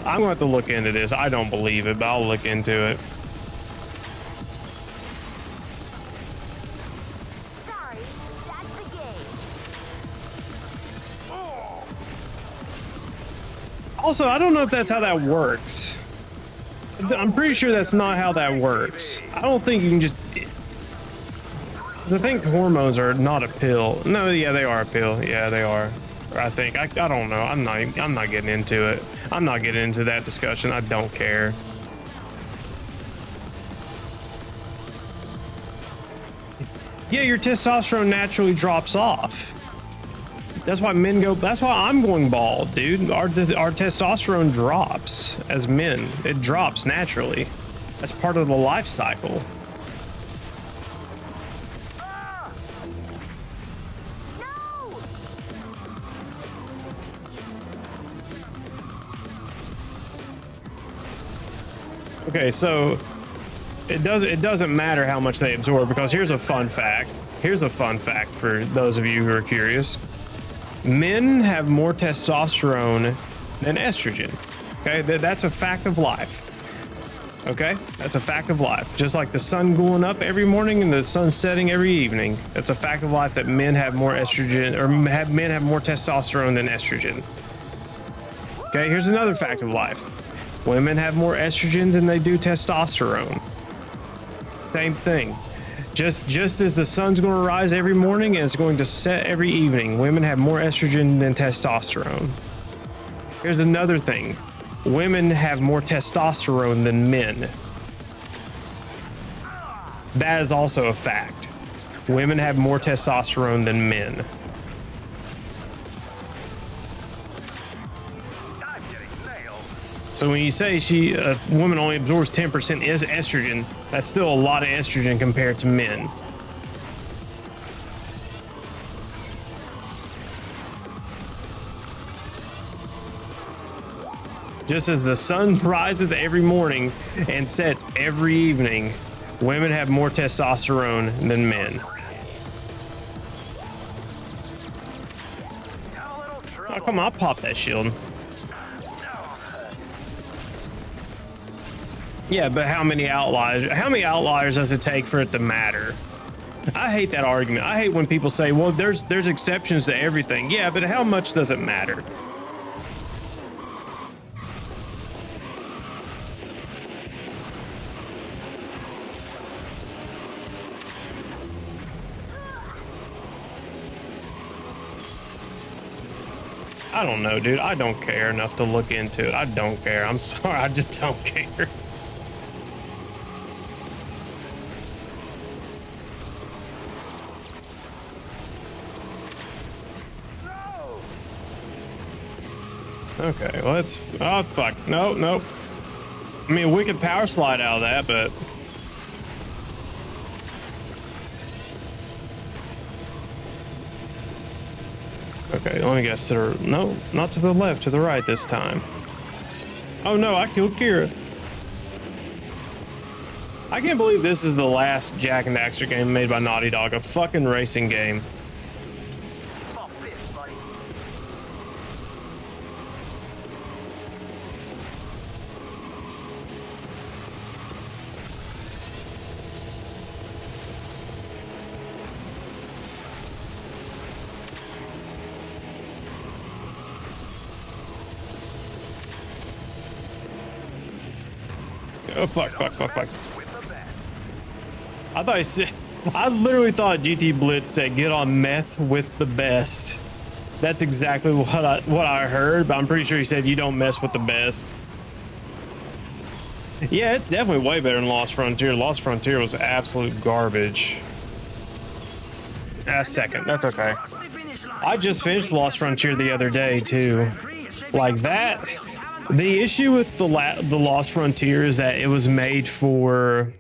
I'm going to have to look into this. I don't believe it, but I'll look into it. Sorry, that's the game. Also, I don't know if that's how that works. I'm pretty sure that's not how that works. I don't think you can just... I think hormones are not a pill. No, yeah, they are a pill. Yeah, they are. I think. I don't know. I'm not getting into it. I'm not getting into that discussion. I don't care. Yeah, your testosterone naturally drops off. That's why men go. That's why I'm going bald, dude. Our testosterone drops as men. It drops naturally. That's part of the life cycle. No! Okay, so it doesn't matter how much they absorb, because here's a fun fact. Here's a fun fact for those of you who are curious. Men have more testosterone than estrogen. Okay, that's a fact of life. Okay, that's a fact of life. Just like the sun going up every morning and the sun setting every evening. That's a fact of life that men have more estrogen, or men have more testosterone than estrogen. Okay, here's another fact of life. Women have more estrogen than they do testosterone. Same thing. Just as the sun's going to rise every morning and it's going to set every evening, women have more estrogen than testosterone. Here's another thing. Women have more testosterone than men. That is also a fact. Women have more testosterone than men. So when you say a woman only absorbs 10% is estrogen, that's still a lot of estrogen compared to men. Just as the sun rises every morning and sets every evening, women have more testosterone than men. Oh, come on, I'll pop that shield. Yeah, but how many outliers does it take for it to matter? I hate that argument. I hate when people say, well, there's exceptions to everything. Yeah, but how much does it matter? I don't know, dude. I don't care enough to look into it. I don't care. I'm sorry. I just don't care. Okay, well, let's... Oh, fuck. No, no. I mean, we could power slide out of that, but... Okay, let me guess. No, not to the left, to the right this time. Oh, no, I killed Kira. I can't believe this is the last Jak and Daxter game made by Naughty Dog. A fucking racing game. Oh, fuck. I literally thought GT Blitz said get on meth with the best. That's exactly what I heard, but I'm pretty sure he said you don't mess with the best. Yeah, it's definitely way better than Lost Frontier. Lost Frontier was absolute garbage. Second, that's okay. I just finished Lost Frontier the other day too. Like that. The issue with the Lost Frontier is that it was made for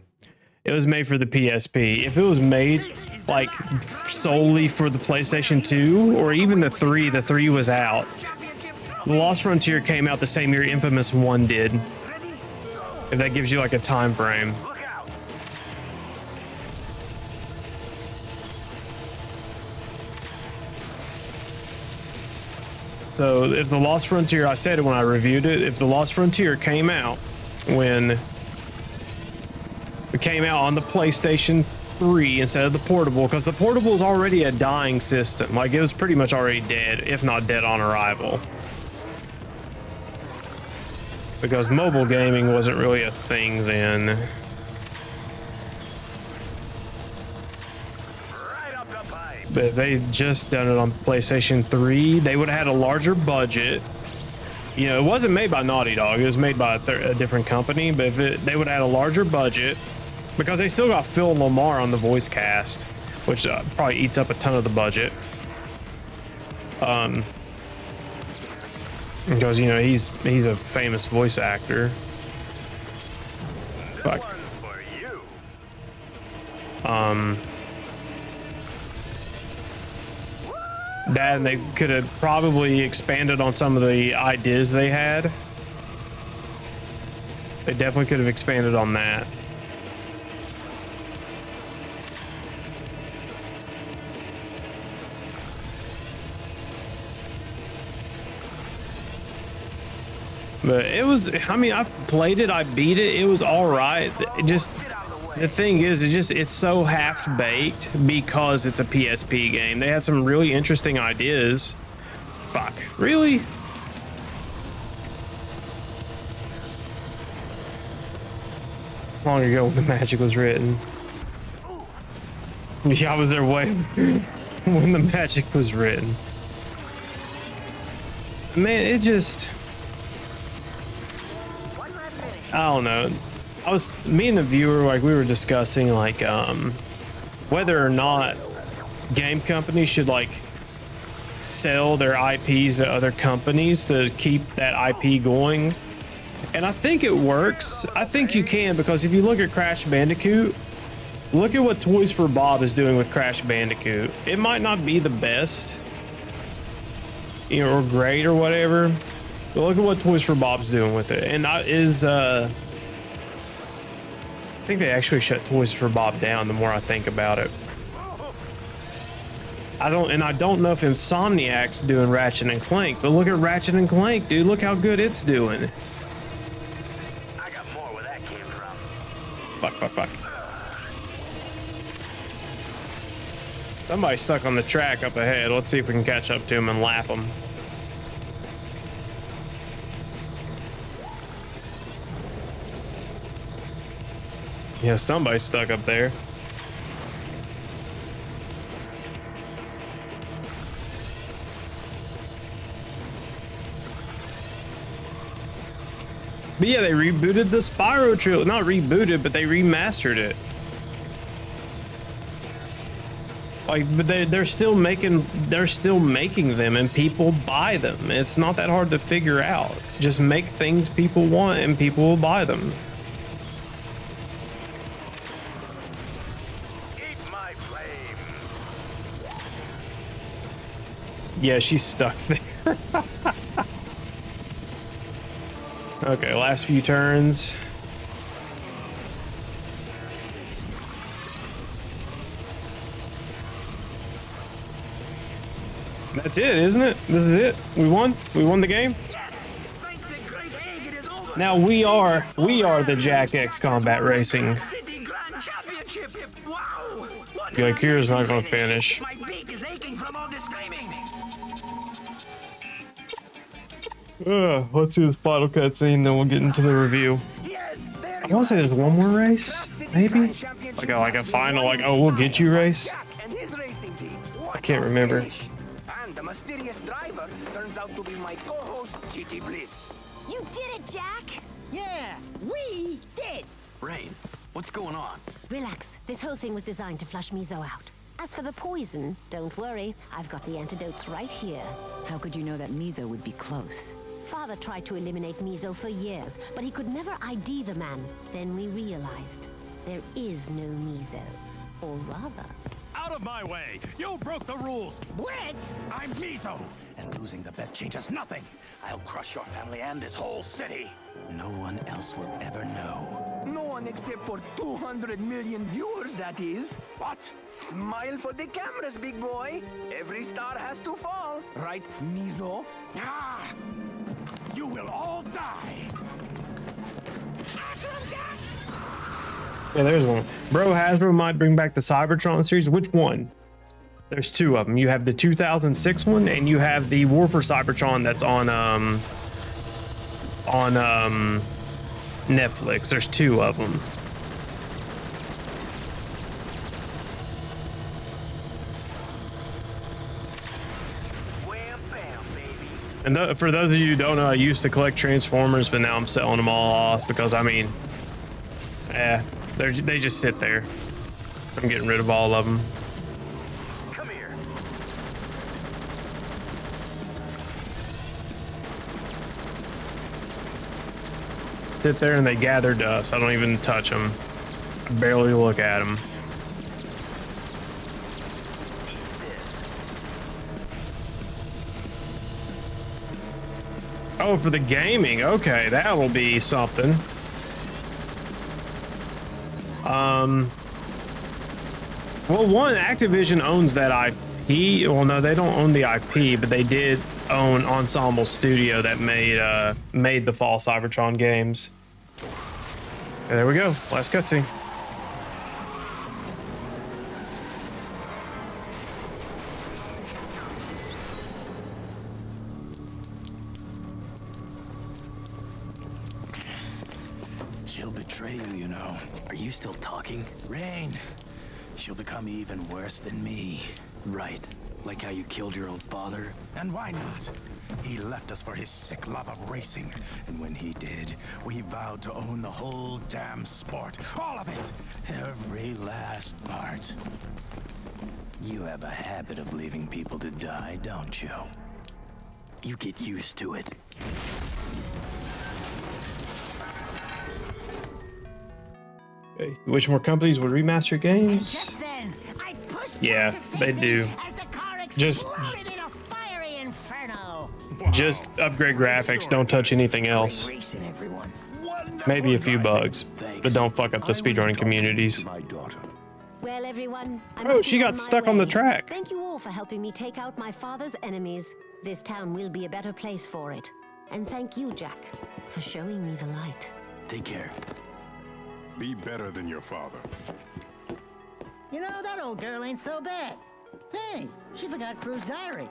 the PSP. If it was made like solely for the PlayStation 2 or even the 3 was out. The Lost Frontier came out the same year Infamous 1 did. If that gives you like a time frame. So if the Lost Frontier, I said it when I reviewed it, if the Lost Frontier came out when it came out on the PlayStation 3 instead of the portable, because the portable is already a dying system. Like, it was pretty much already dead, if not dead on arrival. Because mobile gaming wasn't really a thing then. Right up the pipe. But if they just done it on PlayStation 3, they would have had a larger budget. You know, it wasn't made by Naughty Dog, it was made by a different company, but if they would have had a larger budget, because they still got Phil Lamar on the voice cast, which probably eats up a ton of the budget. Because, you know, he's a famous voice actor. This Fuck. one's for you. That, and they could have probably expanded on some of the ideas they had. They definitely could have expanded on that. But it was, I mean, I played it, I beat it, it was all right. It just, the thing is, it's so half-baked because it's a PSP game. They had some really interesting ideas. Fuck, really? Long ago when the magic was written. Yeah, I was there way when the magic was written. Man, it just, I don't know. Me and the viewer, like, we were discussing, like, whether or not game companies should, like, sell their IPs to other companies to keep that IP going. And I think it works. I think you can, because if you look at Crash Bandicoot, look at what Toys for Bob is doing with Crash Bandicoot. It might not be the best, you know, or great or whatever, but look at what Toys for Bob's doing with it. And I think they actually shut Toys for Bob down the more I think about it. I don't know if Insomniac's doing Ratchet and Clank, but look at Ratchet and Clank, dude. Look how good it's doing. I got more where that came from. Fuck. Somebody's stuck on the track up ahead. Let's see if we can catch up to him and lap him. Yeah, somebody's stuck up there. But yeah, they rebooted the Spyro trilogy. Not rebooted, but they remastered it. Like, but they're still making them, and people buy them. It's not that hard to figure out. Just make things people want, and people will buy them. Keep my flame. Yeah, she's stuck there. Okay, last few turns. That's it, isn't it? This is it. We won. We won the game. Yes. Thank the great egg, it is over. Now we are the Jack X Combat Racing. City Grand Championship. Wow. What Like, Kira's not gonna finish. My beak is aching from all this screaming. Let's see this final cutscene, then we'll get into the review. Yes. There I want to say there's one more race, maybe? Like a final, like, oh, we'll get you race? Jack and his racing team. I can't remember. And the mysterious driver turns out to be my co-host, GT Blitz. You did it, Jack! Yeah, we did. Rain, what's going on? Relax. This whole thing was designed to flush Mizo out. As for the poison, don't worry. I've got the antidotes right here. How could you know that Mizo would be close? Father tried to eliminate Mizo for years, but he could never ID the man. Then we realized there is no Mizo. Or rather, Out of my way! You broke the rules! Blitz? I'm Mizo, and losing the bet changes nothing. I'll crush your family and this whole city. No one else will ever know. No one except for 200 million viewers, that is. What? Smile for the cameras, big boy. Every star has to fall. Right, Mizo? Ah! You will all die! Yeah, there's one. Bro, Hasbro might bring back the Cybertron series. Which one? There's two of them. You have the 2006 one, and you have the War for Cybertron that's on Netflix. There's two of them. Wham bam, baby. And for those of you who don't know, I used to collect Transformers, but now I'm selling them all off because, I mean, they just sit there. I'm getting rid of all of them. Come here. Sit there and they gather dust. I don't even touch them. I barely look at them. Eat this. Oh, for the gaming. Okay, that will be something. Well, one, Activision owns that IP. Well, no, they don't own the IP, but they did own Ensemble Studio that made the Fall Cybertron games. Okay, there we go. Last cutscene. She'll betray you, you know. Are you still talking? Rain. She'll become even worse than me. Right. Like how you killed your own father? And why not? He left us for his sick love of racing. And when he did, we vowed to own the whole damn sport. All of it. Every last part. You have a habit of leaving people to die, don't you? You get used to it. Okay. You wish more companies would remaster games? Just then, I pushed Yeah, Jack to they safety do. as the car Just- exploded in a fiery inferno. Just upgrade graphics. Don't touch anything else. Racing, everyone. Maybe a few bugs, but don't fuck up the speedrunning communities. My daughter. Well, everyone, I Oh, must she be got on my stuck on the way. track. Thank you all for helping me take out my father's enemies. This town will be a better place for it. And thank you, Jack, for showing me the light. Take care. Be better than your father. You know, that old girl ain't so bad. Hey, she forgot Clue's diary.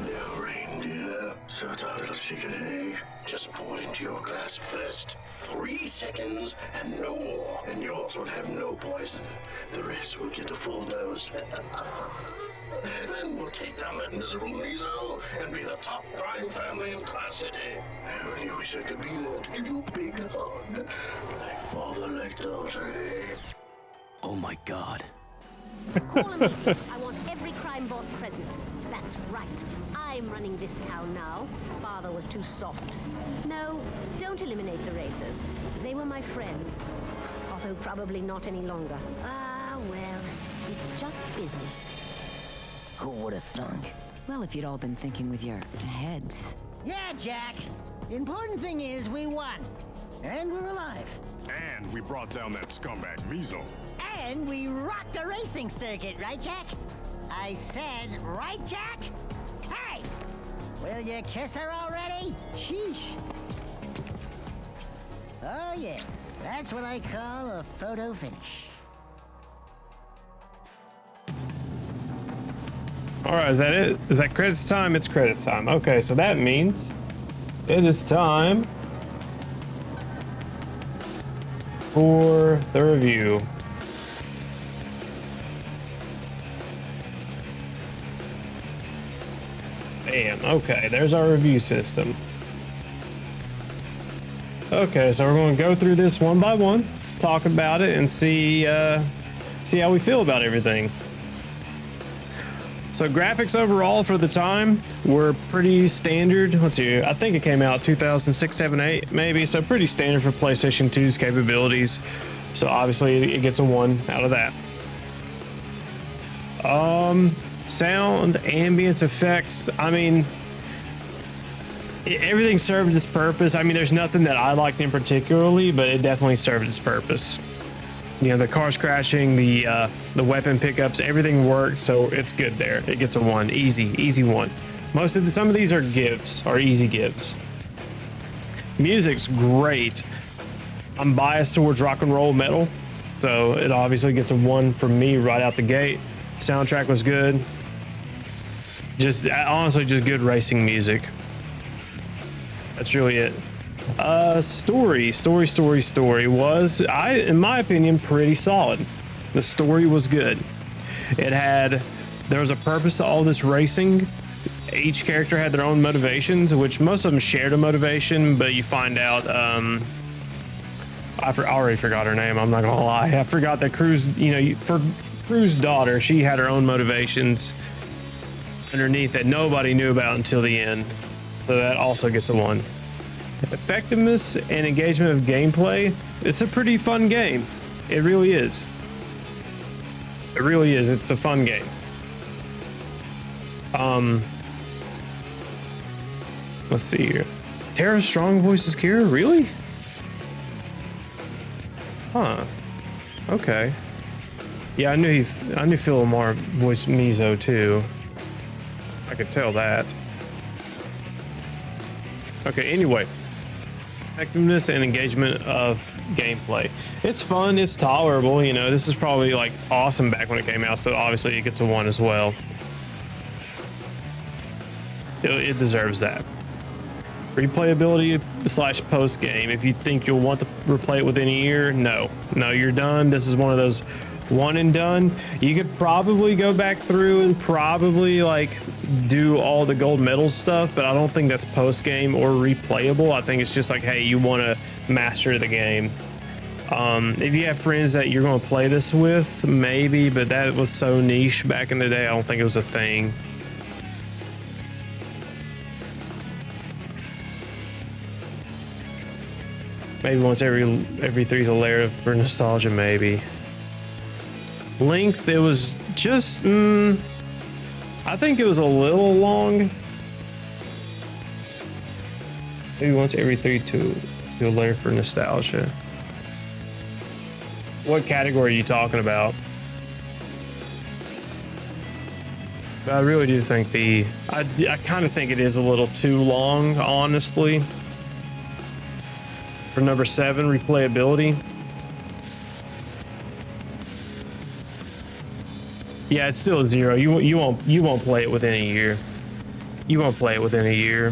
No reindeer, so it's our little secret, eh? Just pour it into your glass first. 3 seconds and no more. And yours will have no poison. The rest will get a full dose. Then we'll take down that miserable Mizo and be the top crime family in Class City. I only wish I could be there to give you a big hug. Like father, like daughter, eh? Oh my god. Call a meeting. I want every crime boss present. That's right. I'm running this town now. Father was too soft. No, don't eliminate the racers. They were my friends. Although probably not any longer. Ah, well, it's just business. Who would have thunk? Well, if you'd all been thinking with your heads. Yeah, Jack. The important thing is we won. And we're alive. And we brought down that scumbag Mizo. And we rocked the racing circuit, right, Jack? I said, right, Jack? Hey! Will you kiss her already? Sheesh. Oh, yeah. That's what I call a photo finish. All right, is that it? Is that credits time? It's credits time. Okay, so that means it is time for the review. Bam. Okay, there's our review system. Okay, so we're going to go through this one by one, talk about it, and see how we feel about everything. So graphics overall for the time were pretty standard. Let's see, I think it came out 2006, 7, 8 maybe, so pretty standard for PlayStation 2's capabilities. So obviously it gets a 1 out of that. Sound, ambience, effects. I mean, everything served its purpose. I mean, there's nothing that I liked in particularly, but it definitely served its purpose. You know, the cars crashing, the weapon pickups, everything worked, so it's good there. It gets a 1, easy 1. Some of these are gives, are easy gives. Music's great. I'm biased towards rock and roll metal, so it obviously gets a 1 from me right out the gate. Soundtrack was good. Just honestly, just good racing music. That's really it. Story was, in my opinion, pretty solid. The story was good. There was a purpose to all this racing. Each character had their own motivations, which most of them shared a motivation, but you find out, I already forgot her name, I'm not gonna lie. I forgot that Cruz, for Cruz's daughter, she had her own motivations underneath that nobody knew about until the end. So that also gets a 1. Effectiveness and engagement of gameplay. It's a pretty fun game. It really is. It really is. It's a fun game. Let's see here. Tara Strong voices Kira? Really? Huh. Okay. Yeah, I knew Phil Lamar voiced Mizo too. I could tell that. Okay, anyway. Effectiveness and engagement of gameplay. It's fun, it's tolerable, this is probably like awesome back when it came out, so obviously it gets a 1 as well. It deserves that. Replayability / post game. If you think you'll want to replay it within a year, no, you're done. This is one of those one and done. You could probably go back through and probably like do all the gold medal stuff, but I don't think that's post game or replayable. I think it's just like, hey, you want to master the game. If you have friends that you're going to play this with, maybe, but that was so niche back in the day, I don't think it was a thing. Maybe once every 3 to layer for nostalgia, maybe. Length, it was just, I think it was a little long. Maybe once every 3 to a layer for nostalgia. What category are you talking about? I really do think I kind of think it is a little too long, honestly. For number 7, replayability. Yeah, it's still a 0. You won't play it within a year. You won't play it within a year.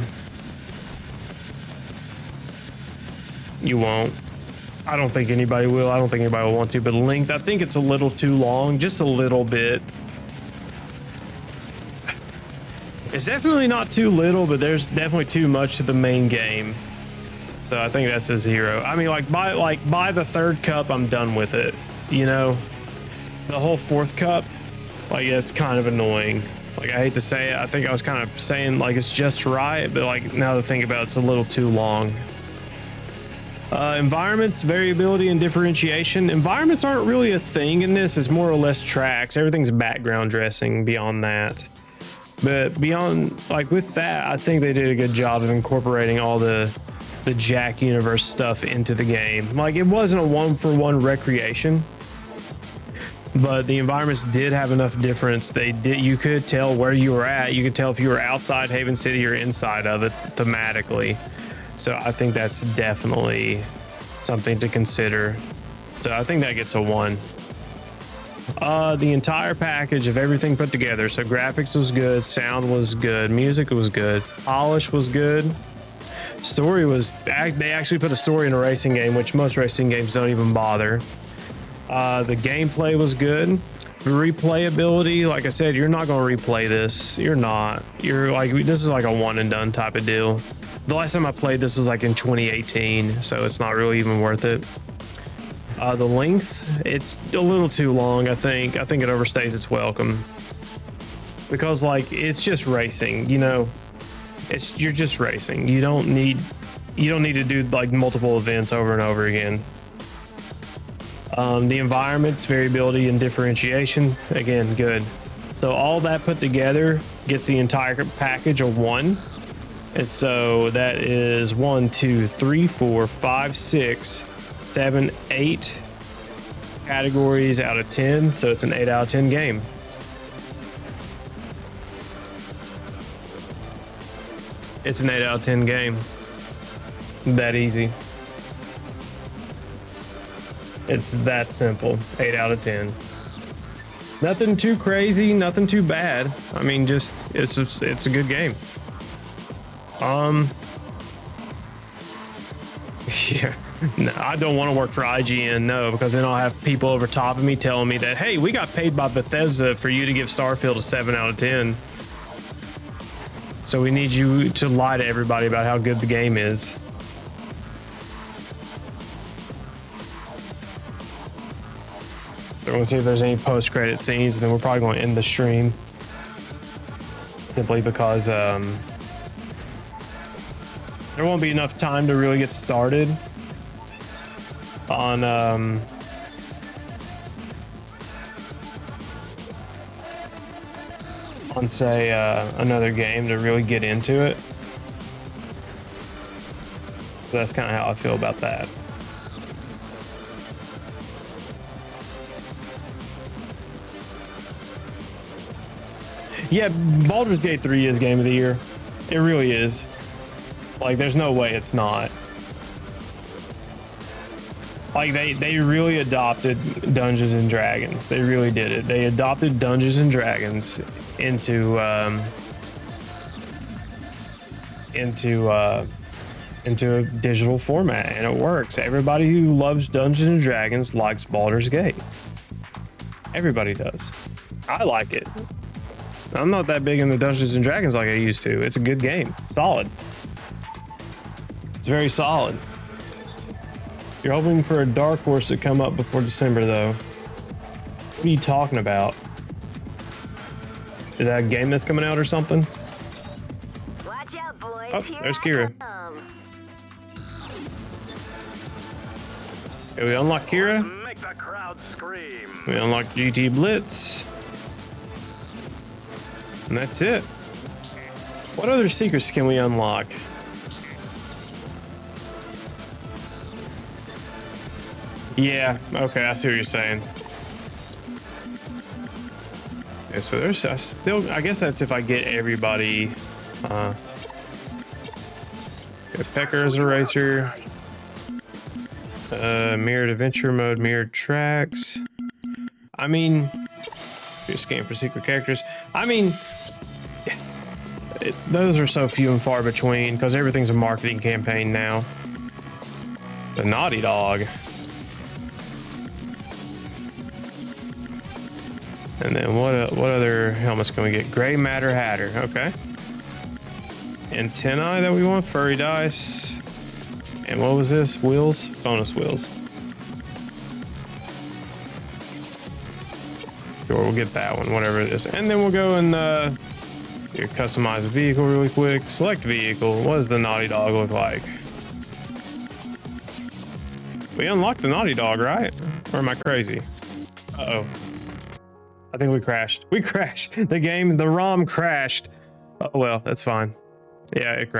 You won't. I don't think anybody will. I don't think anybody will want to. But length, I think it's a little too long, just a little bit. It's definitely not too little, but there's definitely too much to the main game. So I think that's a 0. I mean, by the 3rd cup, I'm done with it. The whole 4th cup, it's kind of annoying. I hate to say it. I think I was kind of saying it's just right, but now to think about it, it's a little too long. Environments, variability, and differentiation. Environments aren't really a thing in this. It's more or less tracks. Everything's background dressing beyond that. But beyond, with that, I think they did a good job of incorporating all the Jack universe stuff into the game. It wasn't a 1-for-1 recreation, but the environments did have enough difference. You could tell where you were at. You could tell if you were outside Haven City or inside of it thematically. So I think that's definitely something to consider. So I think that gets a 1. The entire package of everything put together. So graphics was good, sound was good, music was good, polish was good. Story was, they actually put a story in a racing game, which most racing games don't even bother. The gameplay was good. Replayability, like I said, you're not going to replay this. You're not. This is like a one and done type of deal. The last time I played this was in 2018, so it's not really even worth it. The length, it's a little too long, I think. I think it overstays its welcome. Because it's just racing, you're just racing. You don't need to do multiple events over and over again. The environments, variability, and differentiation, again, good. So all that put together gets the entire package of 1. And so that is 1, 2, 3, 4, 5, 6, 7, 8 categories out of 10. So it's an 8 out of 10 game. It's an 8 out of 10 game. That easy. It's that simple. 8 out of 10. Nothing too crazy, nothing too bad. I mean, it's a good game. Yeah. No, I don't want to work for IGN, no, because then I'll have people over top of me telling me that, hey, we got paid by Bethesda for you to give Starfield a 7 out of 10. So we need you to lie to everybody about how good the game is. So we're gonna see if there's any post-credit scenes, and then we're probably going to end the stream. Simply because there won't be enough time to really get started on say another game to really get into it. So that's kind of how I feel about that. Yeah, Baldur's Gate 3 is game of the year. It really is. Like, there's no way it's not. Like, they really adopted Dungeons and Dragons. They really did it. They adopted Dungeons and Dragons into a digital format, and it works. Everybody who loves Dungeons and Dragons likes Baldur's Gate. Everybody does. I like it. I'm not that big into Dungeons and Dragons like I used to. It's a good game. Solid. It's very solid. You're hoping for a dark horse to come up before December, though. What are you talking about? Is that a game that's coming out or something? Watch out, boys. Oh, there's Kira. Okay, we unlock Kira. Make the crowd scream. We unlock GT Blitz. And that's it. What other secrets can we unlock? Yeah, okay, I see what you're saying. Okay, so there's I guess that's if I get everybody. Pecker as a racer. Mirrored adventure mode, mirrored tracks. I mean, you're scanning for secret characters. I mean, those are so few and far between because everything's a marketing campaign now. The Naughty Dog. And then what other helmets can we get? Gray Matter Hatter. Okay. Antennae that we want. Furry dice. And what was this? Wheels? Bonus wheels. Sure, we'll get that one, whatever it is. And then we'll go and customize a vehicle really quick. Select vehicle. What does the Naughty Dog look like? We unlocked the Naughty Dog, right? Or am I crazy? Uh-oh. I think we crashed. We crashed. The game, the ROM crashed. Oh, well, that's fine. Yeah, it crashed.